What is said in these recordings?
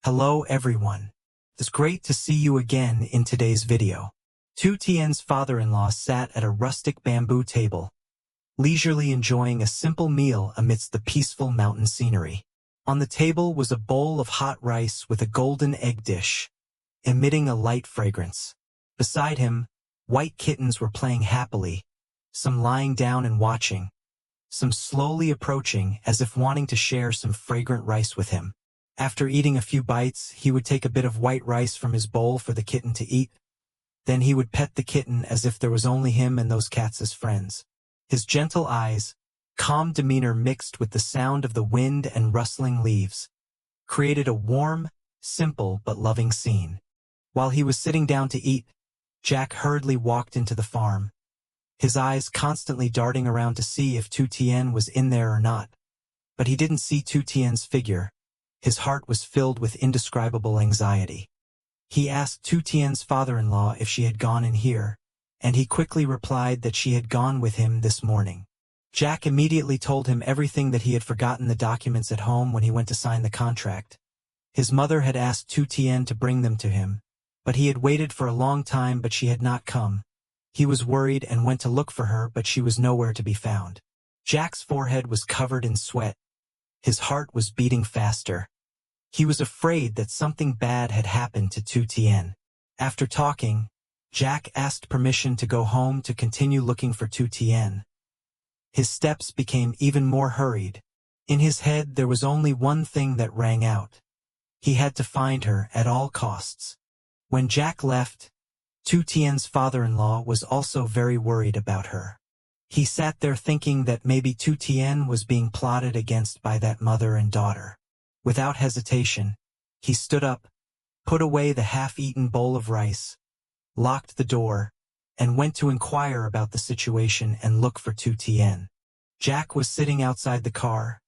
Hello everyone. It's great to see you again in today's video. Tu Tien's father-in-law sat at a rustic bamboo table, leisurely enjoying a simple meal amidst the peaceful mountain scenery. On the table was a bowl of hot rice with a golden egg dish, emitting a light fragrance. Beside him, white kittens were playing happily, some lying down and watching, some slowly approaching as if wanting to share some fragrant rice with him. After eating a few bites, he would take a bit of white rice from his bowl for the kitten to eat. Then he would pet the kitten as if there was only him and those cats as friends. His gentle eyes, calm demeanor mixed with the sound of the wind and rustling leaves, created a warm, simple but loving scene. While he was sitting down to eat, Jack hurriedly walked into the farm, his eyes constantly darting around to see if Tu Tien was in there or not. But he didn't see Tu Tien's figure. His heart was filled with indescribable anxiety. He asked Tu Tien's father-in-law if she had gone in here, and he quickly replied that she had gone with him this morning. Jack immediately told him everything, that he had forgotten the documents at home when he went to sign the contract. His mother had asked Tu Tien to bring them to him, but he had waited for a long time but she had not come. He was worried and went to look for her, but she was nowhere to be found. Jack's forehead was covered in sweat. His heart was beating faster. He was afraid that something bad had happened to Tu Tien. After talking, Jack asked permission to go home to continue looking for Tu Tien. His steps became even more hurried. In his head there was only one thing that rang out. He had to find her at all costs. When Jack left, Tu Tien's father-in-law was also very worried about her. He sat there thinking that maybe Tu Tien was being plotted against by that mother and daughter. Without hesitation, he stood up, put away the half-eaten bowl of rice, locked the door, and went to inquire about the situation and look for Tu Tien. Jack was sitting outside the car,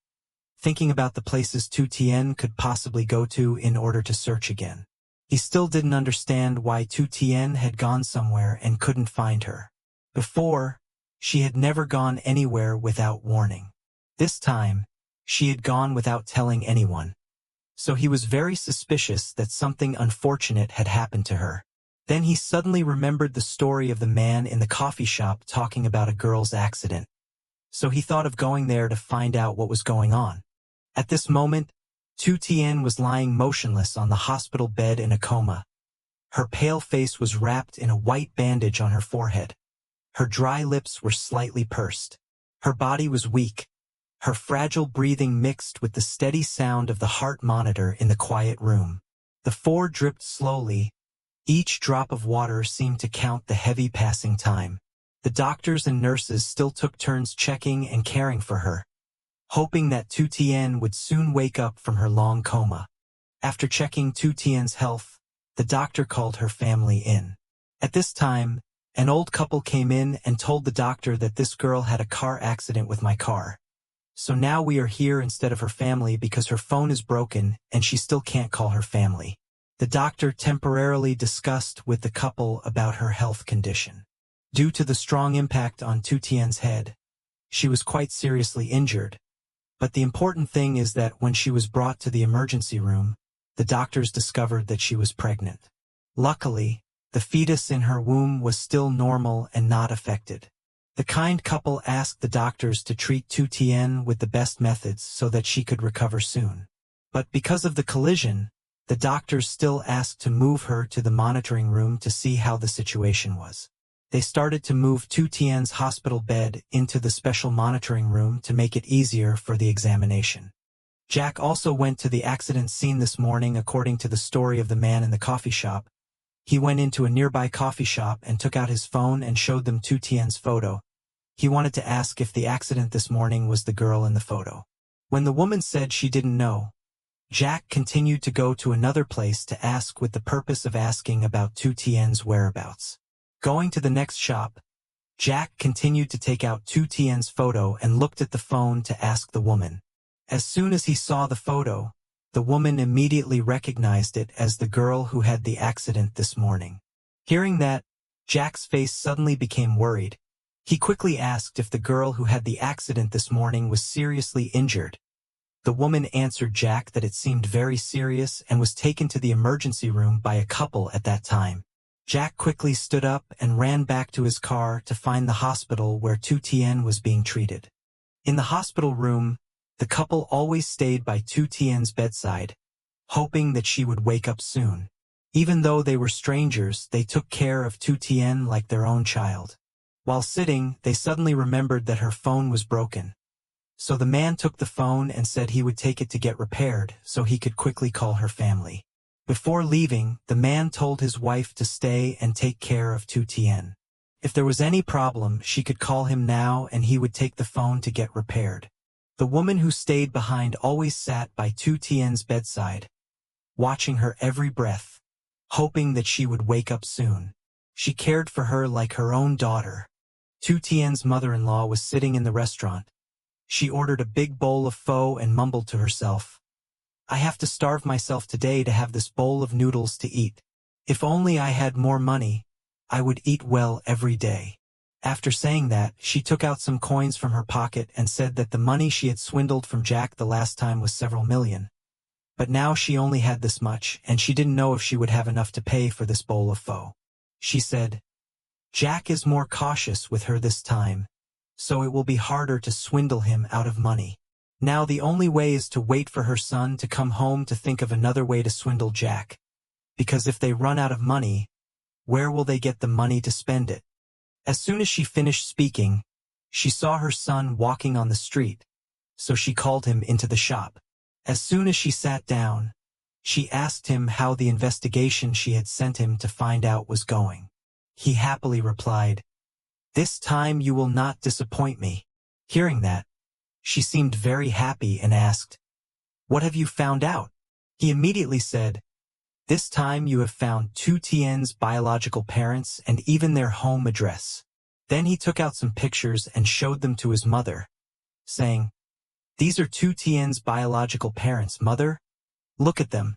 thinking about the places Tu Tien could possibly go to in order to search again. He still didn't understand why Tu Tien had gone somewhere and couldn't find her. Before, she had never gone anywhere without warning. This time, she had gone without telling anyone. So he was very suspicious that something unfortunate had happened to her. Then he suddenly remembered the story of the man in the coffee shop talking about a girl's accident. So he thought of going there to find out what was going on. At this moment, Tu Tien was lying motionless on the hospital bed in a coma. Her pale face was wrapped in a white bandage on her forehead. Her dry lips were slightly pursed. Her body was weak, her fragile breathing mixed with the steady sound of the heart monitor in the quiet room. The four dripped slowly. Each drop of water seemed to count the heavy passing time. The doctors and nurses still took turns checking and caring for her, hoping that Tu Tien would soon wake up from her long coma. After checking Tu Tien's health, the doctor called her family in. At this time, an old couple came in and told the doctor that this girl had a car accident with my car. So now we are here instead of her family because her phone is broken and she still can't call her family. The doctor temporarily discussed with the couple about her health condition. Due to the strong impact on Tu Tien's head, she was quite seriously injured. But the important thing is that when she was brought to the emergency room, the doctors discovered that she was pregnant. Luckily, the fetus in her womb was still normal and not affected. The kind couple asked the doctors to treat Tu Tien with the best methods so that she could recover soon. But because of the collision, the doctors still asked to move her to the monitoring room to see how the situation was. They started to move Tu Tien's hospital bed into the special monitoring room to make it easier for the examination. Jack also went to the accident scene this morning according to the story of the man in the coffee shop. He went into a nearby coffee shop and took out his phone and showed them Tu Tien's photo. He wanted to ask if the accident this morning was the girl in the photo. When the woman said she didn't know, Jack continued to go to another place to ask with the purpose of asking about Tu Tien's whereabouts. Going to the next shop, Jack continued to take out Tu Tien's photo and looked at the phone to ask the woman. As soon as he saw the photo, the woman immediately recognized it as the girl who had the accident this morning. Hearing that, Jack's face suddenly became worried. He quickly asked if the girl who had the accident this morning was seriously injured. The woman answered Jack that it seemed very serious and was taken to the emergency room by a couple at that time. Jack quickly stood up and ran back to his car to find the hospital where Tu Tien was being treated. In the hospital room, the couple always stayed by Tu Tien's bedside, hoping that she would wake up soon. Even though they were strangers, they took care of Tu Tien like their own child. While sitting, they suddenly remembered that her phone was broken. So the man took the phone and said he would take it to get repaired so he could quickly call her family. Before leaving, the man told his wife to stay and take care of Tu Tien. If there was any problem, she could call him now and he would take the phone to get repaired. The woman who stayed behind always sat by Tu Tien's bedside, watching her every breath, hoping that she would wake up soon. She cared for her like her own daughter. Tu Tien's mother-in-law was sitting in the restaurant. She ordered a big bowl of pho and mumbled to herself, "I have to starve myself today to have this bowl of noodles to eat. If only I had more money, I would eat well every day." After saying that, she took out some coins from her pocket and said that the money she had swindled from Jack the last time was several million. But now she only had this much, and she didn't know if she would have enough to pay for this bowl of pho. She said, "Jack is more cautious with her this time, so it will be harder to swindle him out of money. Now the only way is to wait for her son to come home to think of another way to swindle Jack. Because if they run out of money, where will they get the money to spend it?" As soon as she finished speaking, she saw her son walking on the street, so she called him into the shop. As soon as she sat down, she asked him how the investigation she had sent him to find out was going. He happily replied, "This time you will not disappoint me." Hearing that, she seemed very happy and asked, "What have you found out?" He immediately said, "This time you have found Tu Tien's biological parents and even their home address." Then he took out some pictures and showed them to his mother, saying, "These are Tu Tien's biological parents, mother. Look at them."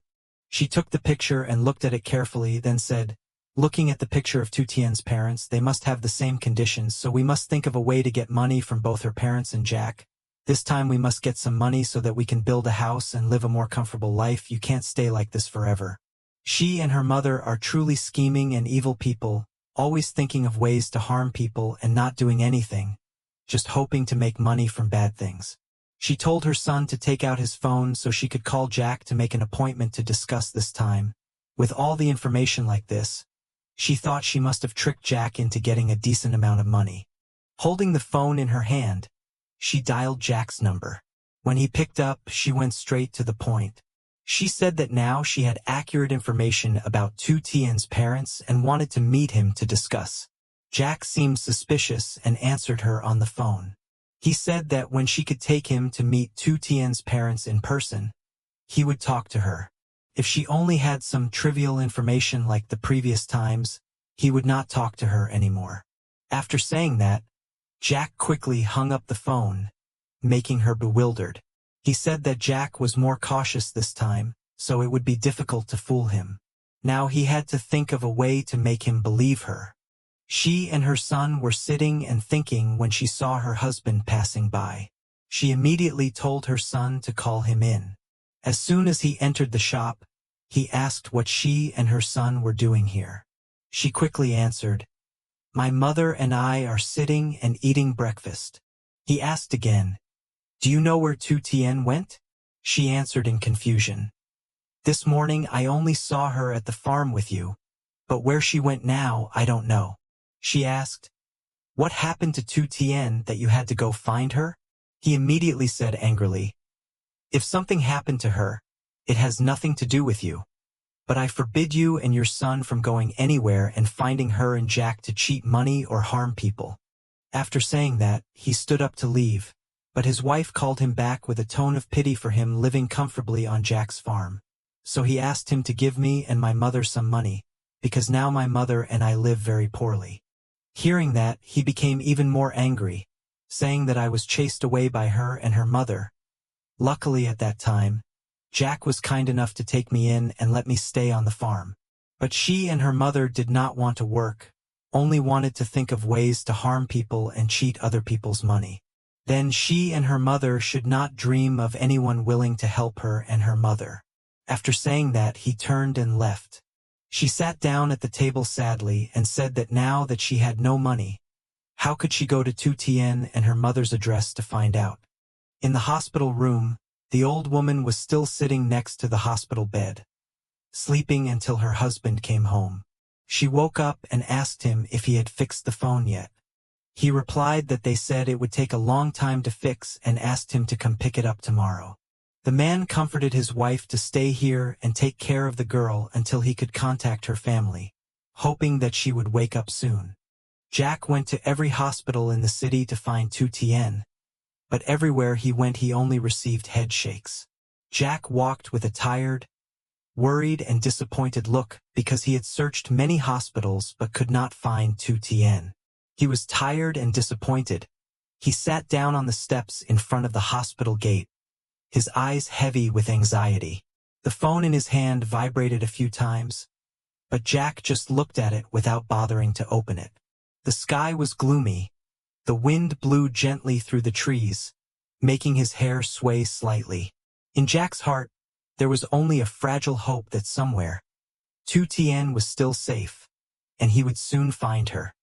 She took the picture and looked at it carefully, then said, "Looking at the picture of Tu Tien's parents, they must have the same conditions, so we must think of a way to get money from both her parents and Jack. This time we must get some money so that we can build a house and live a more comfortable life. You can't stay like this forever." She and her mother are truly scheming and evil people, always thinking of ways to harm people and not doing anything, just hoping to make money from bad things. She told her son to take out his phone so she could call Jack to make an appointment to discuss this time. With all the information like this, she thought she must have tricked Jack into getting a decent amount of money. Holding the phone in her hand, she dialed Jack's number. When he picked up, she went straight to the point. She said that now she had accurate information about Tu Tien's parents and wanted to meet him to discuss. Jack seemed suspicious and answered her on the phone. He said that when she could take him to meet Tu Tien's parents in person, he would talk to her. If she only had some trivial information like the previous times, he would not talk to her anymore. After saying that, Jack quickly hung up the phone, making her bewildered. He said that Jack was more cautious this time, so it would be difficult to fool him. Now he had to think of a way to make him believe her. She and her son were sitting and thinking when she saw her husband passing by. She immediately told her son to call him in. As soon as he entered the shop, he asked what she and her son were doing here. She quickly answered, "My mother and I are sitting and eating breakfast." He asked again, "Do you know where Tu Tien went?" She answered in confusion, "This morning I only saw her at the farm with you, but where she went now I don't know." She asked, "What happened to Tu Tien that you had to go find her?" He immediately said angrily, "If something happened to her, it has nothing to do with you. But I forbid you and your son from going anywhere and finding her and Jack to cheat money or harm people." After saying that, he stood up to leave, but his wife called him back with a tone of pity for him living comfortably on Jack's farm. So he asked him to give me and my mother some money, because now my mother and I live very poorly. Hearing that, he became even more angry, saying that I was chased away by her and her mother. Luckily at that time, Jack was kind enough to take me in and let me stay on the farm. But she and her mother did not want to work, only wanted to think of ways to harm people and cheat other people's money. Then she and her mother should not dream of anyone willing to help her and her mother. After saying that, he turned and left. She sat down at the table sadly and said that now that she had no money, how could she go to Tu Tien and her mother's address to find out? In the hospital room, the old woman was still sitting next to the hospital bed, sleeping until her husband came home. She woke up and asked him if he had fixed the phone yet. He replied that they said it would take a long time to fix and asked him to come pick it up tomorrow. The man comforted his wife to stay here and take care of the girl until he could contact her family, hoping that she would wake up soon. Jack went to every hospital in the city to find Tu Tien, but everywhere he went he only received head shakes. Jack walked with a tired, worried and disappointed look because he had searched many hospitals but could not find Tu Tien. He was tired and disappointed. He sat down on the steps in front of the hospital gate, his eyes heavy with anxiety. The phone in his hand vibrated a few times, but Jack just looked at it without bothering to open it. The sky was gloomy. The wind blew gently through the trees, making his hair sway slightly. In Jack's heart, there was only a fragile hope that somewhere, Tu Tien was still safe, and he would soon find her.